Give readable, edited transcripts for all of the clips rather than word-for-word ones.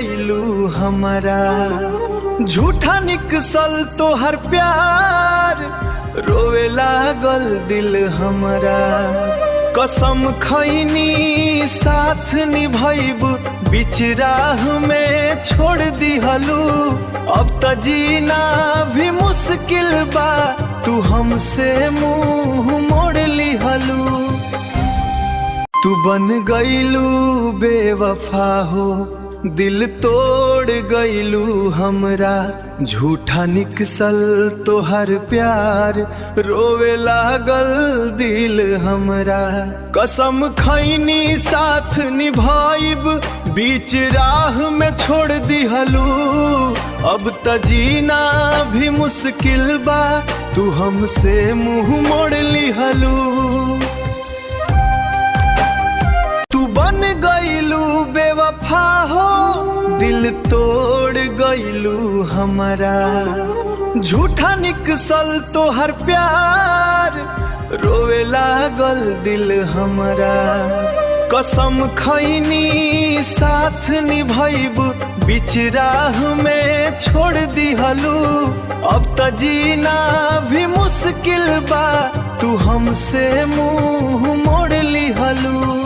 गईलू हमरा। झूठा निकसल तोहर प्यार, रोवे लागल दिल हमरा। कसम खैनी साथ निभैब, बीच राह में छोड़ दिहलू। अब त जीना भी मुश्किल बा, तू हमसे मुंह मोड़ लिहलू। तू बन गईलू बेवफा हो, दिल तोड़ गईलू हमरा। झूठा निकसल तोहर प्यार, रोवे लागल दिल हमरा। कसम खैनी साथ निभाइब, बीच राह में छोड़ दिहलू। अब त जीना भी मुश्किल बा, तू हमसे मुंह मोड़ लिहलू। बन गईलू बेवफा हो, दिल तोड़ गईलू हमरा। झूठा निकसल तोहर प्यार, रोवे लागल दिल हमरा। कसम खैनी साथ निभैब, बीच राह में छोड़ दिहलू। अब त जीना भी मुश्किल बा, तू हमसे मुंह मोड़ लिहलू।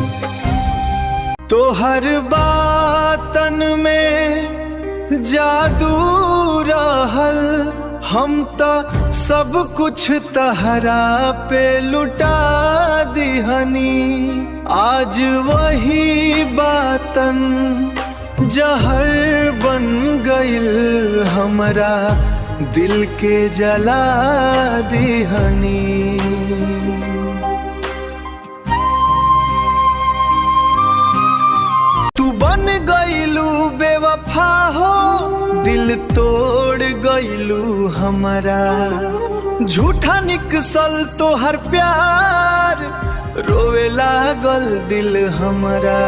तोहर बातन में जादू रहल, हम त सब कुछ तहरा पे लुटा दिहनी। आज वही बातन जहर बन गइल हमरा, दिल के जला दिहनी। बन गईलू बेवफा हो, दिल तोड़ गईलू हमरा। झूठा निकसल तोहर प्यार, रोवे लागल दिल हमरा।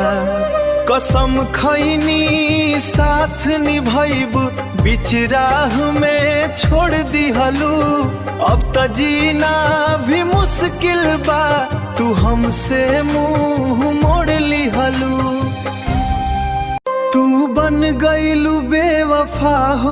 कसम खैनी साथ निभैब, बीच राह में छोड़ दिहलू। अब त जीना भी मुश्किल बा, तू हमसे मुंह मोड़ लिहलू। तू बन गईलू बेवफा हो।